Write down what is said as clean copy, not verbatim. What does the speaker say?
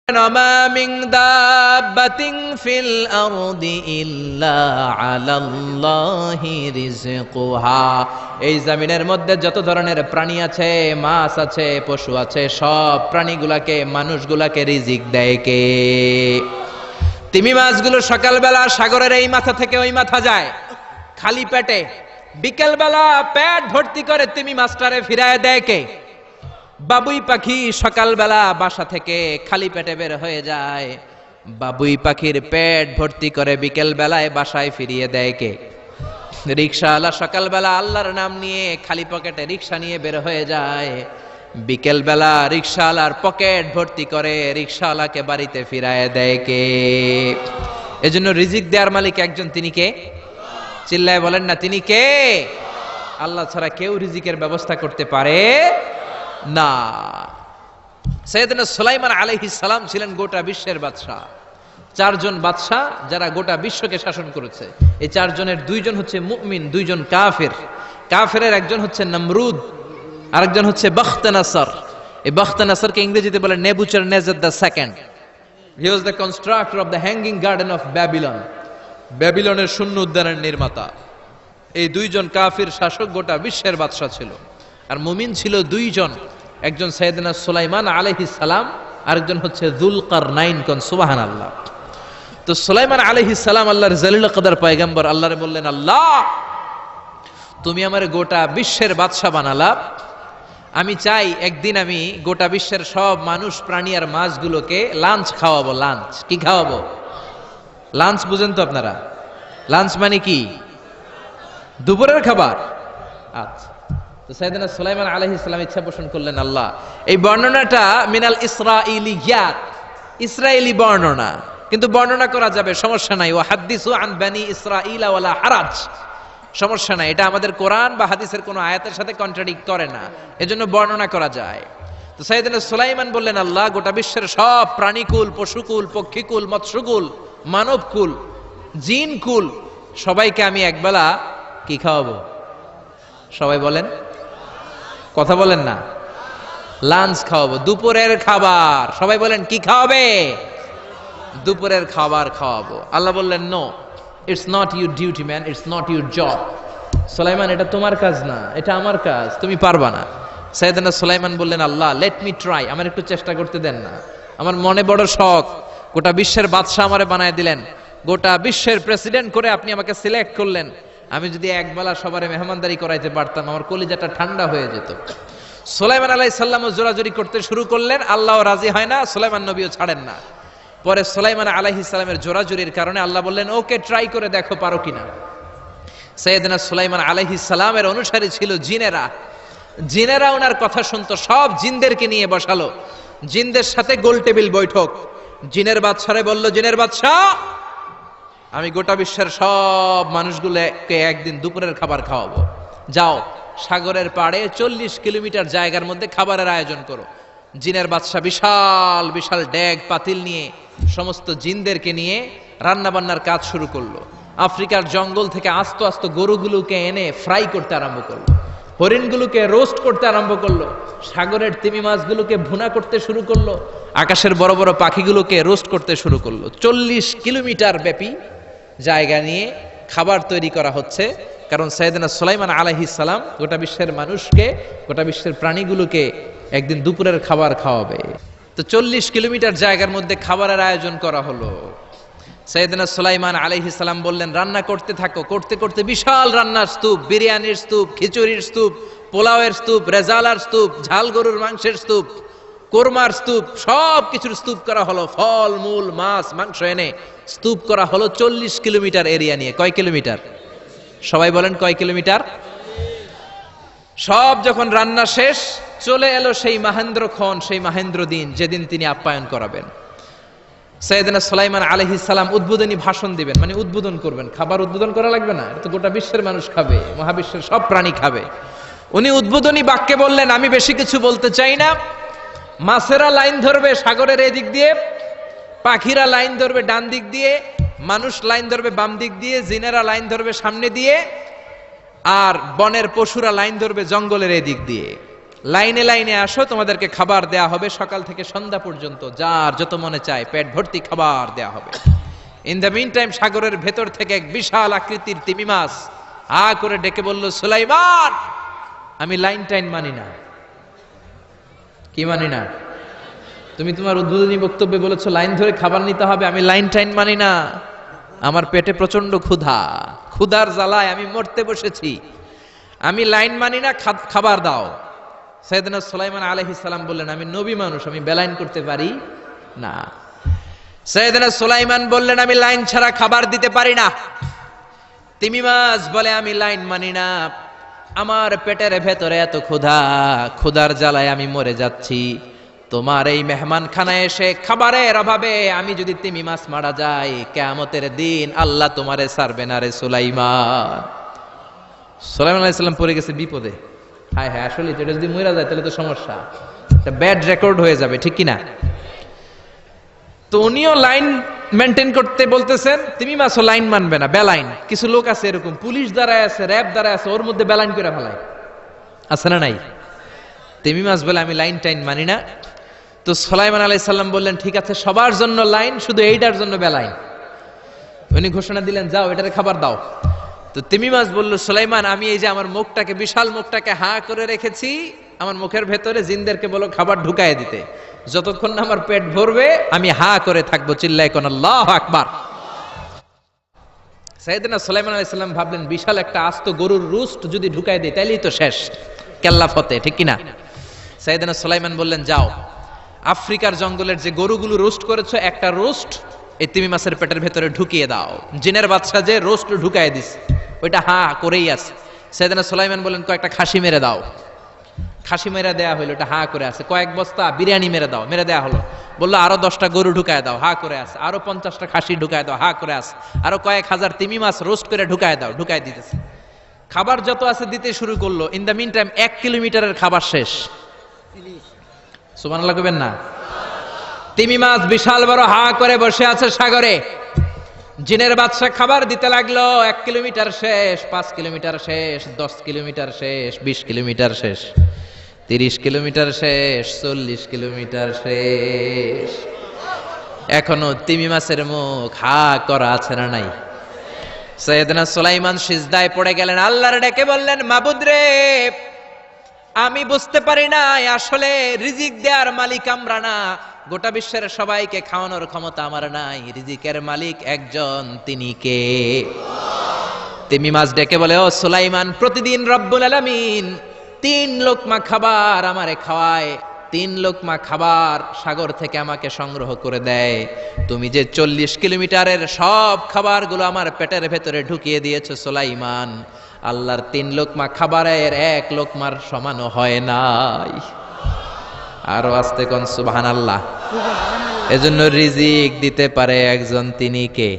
وما من دابة في الأرض إلا على الله رزقها। এই জমিনের মধ্যে যত ধরনের প্রাণী আছে, মাছ আছে, পশু আছে, সব প্রাণীগুলাকে, মানুষগুলাকে রিজিক দেয় কে? তিমি মাছগুলো সকালবেলা সাগরের এই মাথা থেকে ওই মাথা যায় খালি পেটে, বিকেলবেলা পেট ভর্তি করে তিমি মাছটারে ফিরায় দেয় কে? বাবুই পাখি সকালবেলা বাসা থেকে খালি পেটে বের হয়ে যায়, বাবুই পাখির পেট ভর্তি করে বিকেল বেলায় বাসায় ফিরিয়ে দেয় কে? রিকশাওয়ালা সকালবেলা আল্লাহর নাম নিয়ে খালি পকেটে রিকশা নিয়ে বের হয়ে যায়, বিকেল বেলা রিকশাওয়ালার পকেট ভর্তি করে রিকশাওয়ালাকে বাড়িতে ফিরায় দেয় কে? এজন্য রিজিক দেওয়ার মালিক একজন, তিনি কে? চিল্লায় বলেন না, তিনি কে? আল্লাহ ছাড়া কেউ রিজিকের ব্যবস্থা করতে পারে না। সাইয়েদনা সুলাইমান আলাইহিস সালাম ছিলেন গোটা বিশ্বের বাদশা। চারজন বাদশা যারা গোটা বিশ্বকে শাসন করেছে, এই চারজনের দুইজন হচ্ছে মুমিন, দুইজন কাফের। কাফেরের একজন হচ্ছে নমরুদ, আরেকজন হচ্ছে বখতনাসর। এই বখতনাসরকে ইংরেজিতে বলে Nebuchadnezzar the second. He was the constructor of the hanging garden of Babylon. ব্যাবিলনের শূন্য উদ্যানের নির্মাতা। এই দুইজন কাফির শাসক গোটা বিশ্বের বাদশা ছিল। আর মুমিন ছিল দুইজন, একজন সাইয়েদনা সুলাইমান আলাইহিস সালাম, আরেকজন হচ্ছে যুলকারনাইন। কোন সুবহানাল্লাহ। তো সুলাইমান আলাইহিস সালাম আল্লাহর জলিল কদর পয়গম্বর, আল্লাহরে বললেন, আল্লাহ তুমি আমারে গোটা বিশ্বের বাদশা বানালা, আমি চাই একদিন আমি গোটা বিশ্বের সব মানুষ, প্রাণী আর মাছগুলোকে লাঞ্চ খাওয়াবো। লাঞ্চ কি খাওয়াবো? লাঞ্চ বুঝেন তো আপনারা? লাঞ্চ মানে কি? দুপুরের খাবার। আচ্ছা, তো সাইয়েদনা সুলাইমান আলাইহিস সালাম ইচ্ছা পোষণ করলেন, আল্লাহ এই বর্ণনাটা মিনাল ইসরাইলিয়াত, ইসরায়েলি বর্ণনা, কিন্তু বর্ণনা করা যাবে, সমস্যা নাই। ওয়া হাদিসু আন বানি ইসরাঈলা ওয়ালা হারাজ, সমস্যা নাই। এটা আমাদের কোরআন বা হাদিসের কোনো আয়াতের সাথে কন্ট্রাডিক্ট করে না, এজন্য বর্ণনা করা যায়। তো সাইয়েদনা সুলাইমান বললেন, আল্লাহ গোটা বিশ্বের সব প্রাণীকুল, পশুকুল, পক্ষীকুল, মৎস্যকুল, মানবকুল, জিনকুল, সবাইকে আমি একবেলা কি খাওয়াবো? সবাই বলেন, কথা বলেন না। লাঞ্চ খাওয়াবো, দুপুরের খাবার। সবাই বলেন, কি খাওয়াবে? দুপুরের খাবার খাওয়াবো। আল্লাহ বললেন, no, it's not your duty man, it's not your job. Sulaiman, এটা তোমার কাজ না, এটা আমার কাজ, তুমি পারবা না। সাইয়েদনা সুলাইমান বললেন, আল্লাহ লেট মি ট্রাই, আমার একটু চেষ্টা করতে দেন না, আমার মনে বড় শখ। গোটা বিশ্বের বাদশা আমারে বানায় দিলেন, গোটা বিশ্বের প্রেসিডেন্ট করে আপনি আমাকে সিলেক্ট করলেন। আমি যদি একবেলা সবারে মেহমানদারি করাইতে পারতাম, আমার কলিজাটা ঠান্ডা হয়ে যেত। সুলাইমান আলাইহিস সালামও জোরাজুরি করতে শুরু করলেন, আল্লাহও রাজি হয় না, সুলাইমান নবীও ছাড়েন না। পরে সুলাইমান আলাইহিস সালামের জোরাজুরির কারণে আল্লাহ বললেন, ওকে ট্রাই করে দেখো পারো কিনা। সাইয়েদনা সুলাইমান আলাইহিস সালামের অনুসারী ছিল জিনেরা। জিনেরা ওনার কথা শুনতো, সব জিনদেরকে নিয়ে বসালো, জিনদের সাথে গোল টেবিল বৈঠক। জিনের বাদশারে বলল, জিনের বাদশাহ, আমি গোটা বিশ্বের সব মানুষগুলোকে একদিন দুপুরের খাবার খাওয়াবো। যাও সাগরের পাড়ে 40 কিলোমিটার জায়গার মধ্যে খাবারের আয়োজন করো। জিনের বাদশা বিশাল বিশাল ডেগ পাতিল নিয়ে সমস্ত জিনদেরকে নিয়ে রান্না বান্নার কাজ শুরু করলো। আফ্রিকার জঙ্গল থেকে আস্ত আস্ত গরুগুলোকে এনে ফ্রাই করতে আরম্ভ করলো, হরিণগুলোকে রোস্ট করতে আরম্ভ করলো, সাগরের তিমি মাছগুলোকে ভুনা করতে শুরু করলো, আকাশের বড় বড় পাখিগুলোকে রোস্ট করতে শুরু করলো। 40 কিলোমিটার ব্যাপী জায়গা নিয়ে খাবার তৈরি করা হচ্ছে, কারণ সাইয়েদনা সুলাইমান আলাইহিস সালাম গোটা বিশ্বের মানুষকে, গোটা বিশ্বের প্রাণীগুলোকে একদিন দুপুরের খাবার খাওয়াবে। তো 40 কিলোমিটার জায়গার মধ্যে খাবারের আয়োজন করা হলো। সাইয়েদনা সুলাইমান আলাইহিস সালাম বললেন, রান্না করতে থাকো। করতে করতে বিশাল রান্নার স্তূপ, বিরিয়ানির স্তূপ, খিচুড়ির স্তূপ, পোলাওয়ের স্তূপ, রেজালার স্তূপ, ঝাল গরুর মাংসের স্তূপ, কোরমার স্তূপ, সব কিছুর স্তূপ করা হলো। ফল মূল মাছ মাংস এনে স্তূপ করা হলো 40 কিলোমিটার এরিয়া নিয়ে। কয় কিলোমিটার? সবাই বলেন, কয় কিলোমিটার? সব যখন রান্না শেষ, চলে এলো সেই মাহেন্দ্রক্ষণ, সেই মাহেন্দ্র দিন, যেদিন তিনি আপ্যায়ন করাবেন। সাইয়েদনা সুলাইমান আলাইহিস সালাম উদ্বোধনী ভাষণ দিবেন, মানে উদ্বোধন করবেন। খাবার উদ্বোধন করা লাগবে না, এটা তো গোটা বিশ্বের মানুষ খাবে, মহাবিশ্বের সব প্রাণী খাবে। উনি উদ্বোধনী বাক্যে বললেন, আমি বেশি কিছু বলতে চাই না। মাছেরা লাইন ধরবে সাগরের এদিক দিয়ে, পাখিরা লাইন ধরবে ডান দিক দিয়ে, মানুষ লাইন ধরবে বাম দিক দিয়ে, জিনেরা লাইন ধরবে সামনে দিয়ে, আর বনের পশুরা লাইন ধরবে জঙ্গলের এদিক দিয়ে। লাইনে লাইনে আসো, তোমাদেরকে খাবার দেয়া হবে সকাল থেকে সন্ধ্যা পর্যন্ত, যার যত মনে চায় পেট ভর্তি খাবার দেয়া হবে। ইন দ্য মিন টাইম সাগরের ভেতর থেকে এক বিশাল আকৃতির তিমি মাছ হা করে ডেকে বলল, সুলাইমান, আমি লাইন টাইন মানি না। কি মানি না? তুমি তোমার উদ্বোধনী বক্তব্যে বলেছো লাইন ধরে খাবার নিতে হবে, আমি লাইন টাইন মানি না। আমার পেটে প্রচন্ড ক্ষুধা, ক্ষুধার জ্বালায় আমি মরতে বসেছি, আমি লাইন মানি না, খাবার দাও। সাইয়েদনা সুলাইমান আলাইহিস সালাম বললেন, আমি নবী মানুষ, আমি বেলাইন করতে পারি না। সাইয়েদনা সুলাইমান বললেন, আমি লাইন ছাড়া খাবার দিতে পারি না। তিমি মাছ বলে, আমি লাইন মানি না, আমার পেটের ভেতরে এত ক্ষুধা, ক্ষুধার জ্বালায় আমি মরে যাচ্ছি। তোমার এই মেহমানখানায় এসে খাবারের অভাবে আমি যদি তিমি মাছ মারা যাই, কিয়ামতের দিন আল্লাহ তোমারে ছাড়বে না রে সুলাইমান। সুলাইমান আলাইহিস সালাম পড়ে গেছে বিপদে। হায় হায়, আসলে এটা যদি মরে যায় তাহলে তো সমস্যা, একটা ব্যাড রেকর্ড হয়ে যাবে, ঠিক কি না? তো উনিও লাইন মেনটেন করতে বলতেছেন, তিমি মাছও লাইন মানবে না, বেলাইন। কিছু লোক আছে এরকম, পুলিশ দাঁড়ায় আছে, র্যাব দাঁড়ায় আছে, ওর মধ্যে বেলাইন করে ফেলায়, আছে না নাই? তিমি মাছ বলে, আমি লাইন টাইন মানি না। তো সুলাইমান আলাইহিস সালাম বললেন, ঠিক আছে, সবার জন্য লাইন, শুধু এইটার জন্য বেলাইন। উনি ঘোষণা দিলেন, যাও এটারে খাবার দাও। তো তিমি মাছ বলল, সুলাইমান, আমি এই যে আমার মুখটাকে, বিশাল মুখটাকে হা করে রেখেছি, আমার মুখের ভেতরে জিনদেরকে বলো খাবার ঢুকায় দিতে, যতক্ষণ না আমার পেট ভরবে আমি হা করে থাকবো, চিল্লায় কোন আল্লাহু আকবার। সাইয়েদনা সুলাইমান আলাইহিস সালাম ভাবলেন, বিশাল একটা আস্ত গরুর রোস্ট যদি ঢুকায় দেয় তাইলেই তো শেষ, কেল্লা ফতে, ঠিক কিনা? সাইয়েদনা সুলাইমান বললেন, যাও আফ্রিকার জঙ্গলের যে গরুগুলো রোস্ট করেছো, একটা রোস্ট এই তিমি মাছের পেটের ভেতরে ঢুকিয়ে দাও। জিনের বাদশা যে রোস্ট ঢুকায় দিস, ওইটা হা করেই আছে। সাইয়েদনা সুলাইমান বললেন, কয়েকটা খাসি মেরে দাও। খাসি মেরে দেয়া হইলো, এটা হা করে আছে। কয়েক বস্তা বিরিয়ানি মেরে দাও, মেরে দেয়া হলো। বললো আরো 10টা গরু ঢুকায় দাও, হা করে আছে। আরো 50টা খাসি ঢুকায় দাও, হা করে আছে। আরো কয়েক হাজার তিমি মাছ রোস্ট করে ঢুকায় দাও, ঢুকায় দিতেছে। খাবার যত আছে দিতে শুরু করলো। ইন দ্য মিন টাইম 1 কিলোমিটারের খাবার শেষ। সুবহানাল্লাহ কইবেন না? তিমি মাছ বিশাল বড় হা করে বসে আছে সাগরে। জিনের বাদশা খাবার দিতে লাগলো। 1 কিলোমিটার শেষ, 5 কিলোমিটার শেষ, 10 কিলোমিটার শেষ, 20 কিলোমিটার শেষ, 30 কিলোমিটার শেষ, 40 কিলোমিটার শেষ। এখনো তিমি মাছের মুখ হা করা আছে না নাই? সাইয়েদনা সুলাইমান সিজদায় পড়ে গেলেন, আল্লাহর ডেকে বললেন, মাবুদ রে, আমি বুঝতে পারি না আসলে রিজিক দেওয়ার মালিক আমরা না, গোটা বিশ্বের সবাইকে খাওয়ানোর ক্ষমতা আমার নাই, রিজিকের মালিক একজন, তিনি কে? তিমি মাছ ডেকে বলে, ও সুলাইমান, প্রতিদিন রব্বুল আলামিন 3 লোকমা খাবার আমারে খাওয়ায়, 3 লোকমা খাবার সাগর থেকে আমাকে সংগ্রহ করে দেয়। তুমি যে 40 কিলোমিটারের সব খাবারগুলো আমার পেটের ভেতরে ঢুকিয়ে দিয়েছো সুলাইমান, আল্লাহর 3 লোকমা খাবারের 1 লোকমার সমানও হয় নাই। আরো আস্তে কোন সুবহানাল্লাহ। এজন্য রিজিক দিতে পারে একজন, তিনি কে?